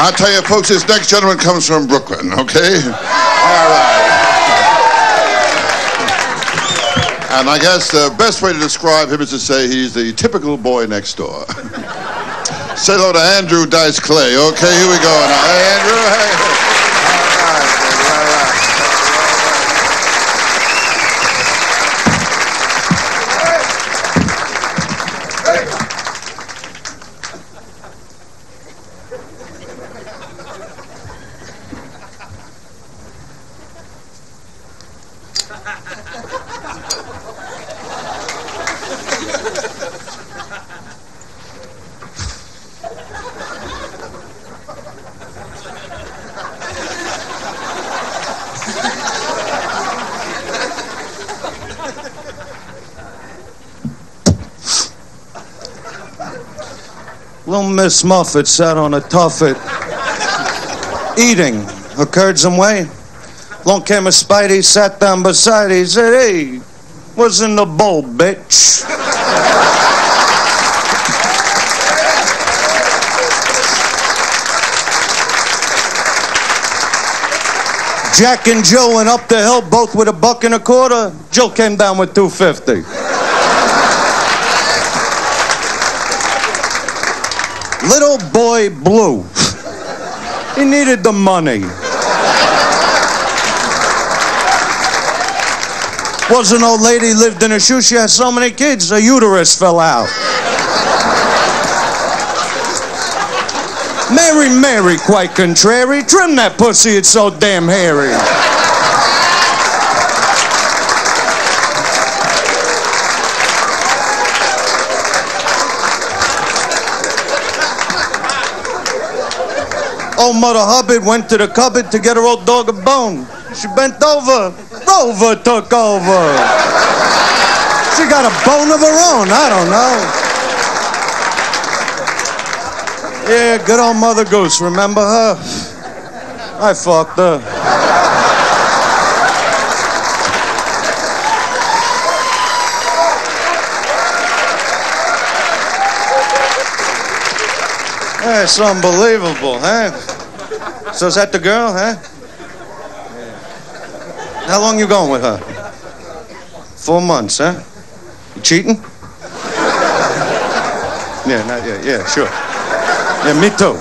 I'll tell you, folks, this next gentleman comes from Brooklyn, okay? All right. And I guess the best way to describe him is to say he's the typical boy next door. Say hello to Andrew Dice Clay. Okay, here we go now. Hey, Andrew. Hey. All right. Little Miss Muffet sat on a tuffet, eating her curds and whey. Long came a Spidey, sat down beside her, he said, "Hey, what's in the bowl, bitch?" Jack and Jill went up the hill, both with $1.25. Jill came down with $2.50. Little boy Blue. He needed the money. Was an old lady, lived in a shoe. She had so many kids, her uterus fell out. Mary, Mary, quite contrary. Trim that pussy, it's so damn hairy. Old Mother Hubbard went to the cupboard to get her old dog a bone. She bent over. Rover took over. She got a bone of her own. I don't know. Yeah, good old Mother Goose. Remember her? I fucked her. That's unbelievable, huh? So is that the girl, huh? How long you going with her? 4 months, huh? You cheating? Yeah, not yet. Yeah, sure. Yeah, me too.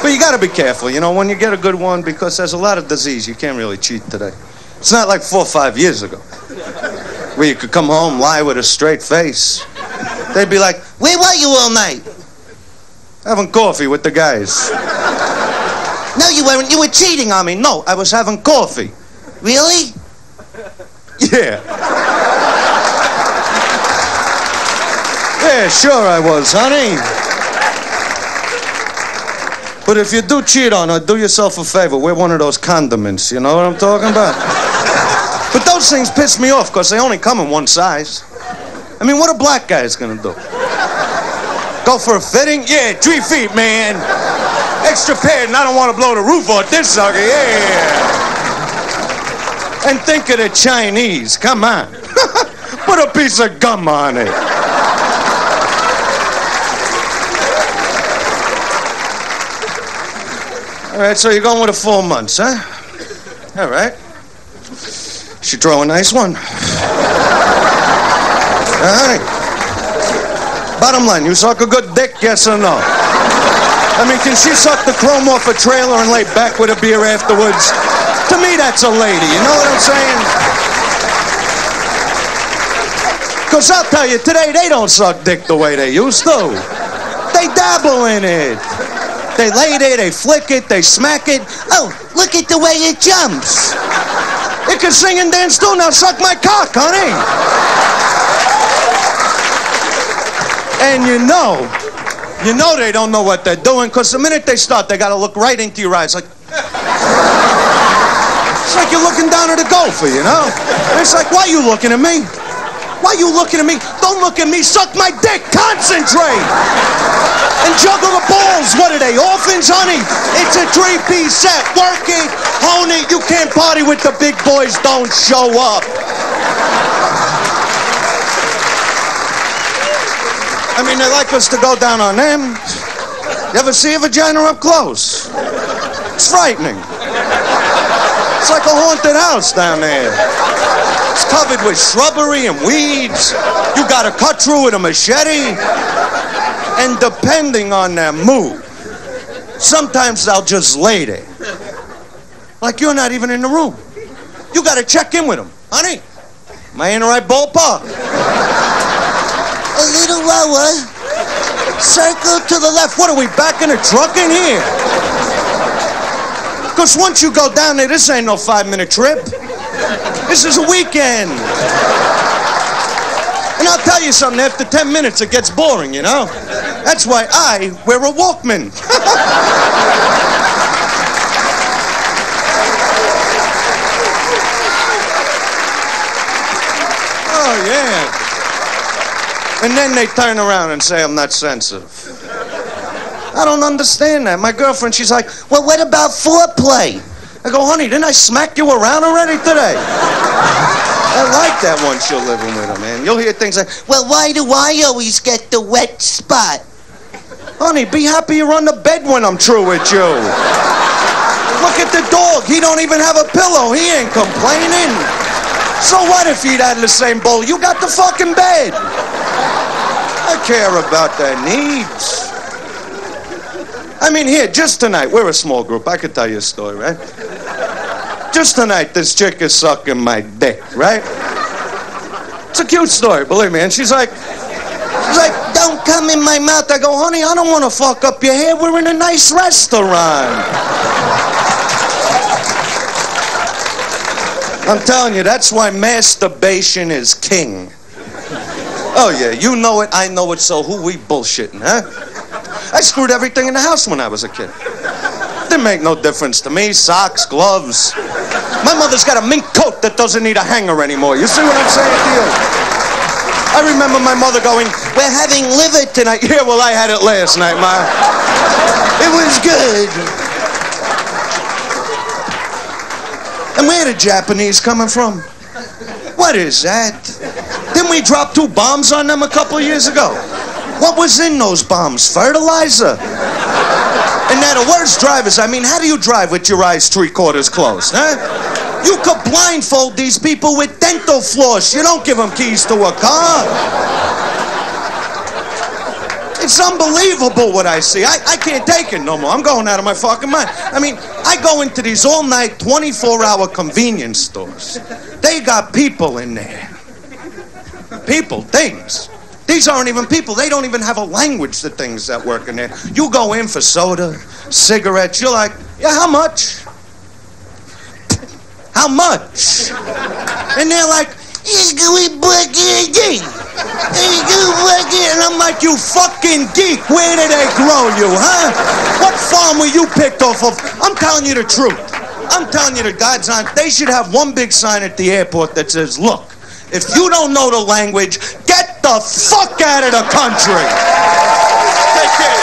But you gotta be careful, you know, when you get a good one, because there's a lot of disease. You can't really cheat today. It's not like 4 or 5 years ago, where you could come home, lie with a straight face. They'd be like, "Where were you all night?" "Having coffee with the guys." "No, you weren't. You were cheating on me." "No, I was having coffee." "Really?" "Yeah." "Yeah, sure I was, honey." But if you do cheat on her, do yourself a favor. Wear one of those condiments, you know what I'm talking about? But those things piss me off because they only come in one size. I mean, what a black guy's gonna do? Go for a fitting? Yeah, 3 feet, man. Extra pair, and I don't want to blow the roof off this sucker, yeah. And think of the Chinese, come on. Put a piece of gum on it. All right, so you're going with a 4 months, huh? All right. She throw a nice one. All right. Bottom line, you suck a good dick, yes or no? I mean, can she suck the chrome off a trailer and lay back with a beer afterwards? To me, that's a lady, you know what I'm saying? Because I'll tell you, today they don't suck dick the way they used to. They dabble in it. They lay there, they flick it, they smack it. Oh, look at the way it jumps. It can sing and dance too, now suck my cock, honey. And you know they don't know what they're doing, because the minute they start, they gotta look right into your eyes, like... It's like you're looking down at a golfer, you know? And it's like, why are you looking at me? Why are you looking at me? Don't look at me, suck my dick, concentrate! And juggle the balls, what are they, orphans, honey? It's a 3-piece set, work it, hone it, you can't party with the big boys, don't show up. I mean, they like us to go down on them. You ever see a vagina up close? It's frightening. It's like a haunted house down there. It's covered with shrubbery and weeds. You gotta cut through with a machete. And depending on their mood, sometimes I'll just lay there. Like you're not even in the room. You gotta check in with them. Honey, am I in the right ballpark? A little lower. Circle to the left. What are we, back in the truck in here? Because once you go down there, this ain't no 5-minute trip. This is a weekend. And I'll tell you something, after 10 minutes it gets boring, you know? That's why I wear a Walkman. Oh, yeah. And then they turn around and say I'm not sensitive. I don't understand that. My girlfriend, she's like, well, what about foreplay? I go, honey, didn't I smack you around already today? I like that once you're living with her, man. You'll hear things like, well, why do I always get the wet spot? Honey, be happy you're on the bed when I'm through with you. Look at the dog. He don't even have a pillow. He ain't complaining. So what if he'd had the same bowl? You got the fucking bed. I care about their needs. I mean, here, just tonight, we're a small group. I could tell you a story, right? Just tonight, this chick is sucking my dick, right? It's a cute story, believe me. And she's like, don't come in my mouth. I go, honey, I don't want to fuck up your hair. We're in a nice restaurant. I'm telling you, that's why masturbation is king. Oh, yeah, you know it, I know it, so who we bullshitting, huh? I screwed everything in the house when I was a kid. Didn't make no difference to me. Socks, gloves. My mother's got a mink coat that doesn't need a hanger anymore. You see what I'm saying to you? I remember my mother going, we're having liver tonight. Yeah, well, I had it last night, Ma. It was good. And where the Japanese coming from? What is that? Didn't we drop 2 bombs on them a couple of years ago? What was in those bombs? Fertilizer? And now the worst drivers, I mean, how do you drive with your eyes 3/4 closed, huh? You could blindfold these people with dental floss. You don't give them keys to a car. It's unbelievable what I see. I can't take it no more. I'm going out of my fucking mind. I mean, I go into these all-night, 24-hour convenience stores. They got people in there. People, things. These aren't even people. They don't even have a language, the things that work in there. You go in for soda, cigarettes. You're like, yeah, how much? How much? And they're like, and I'm like, you fucking geek. Where did they grow you, huh? What farm were you picked off of? I'm telling you the truth. I'm telling you the God's on. They should have one big sign at the airport that says, look, if you don't know the language, get the fuck out of the country. Take care.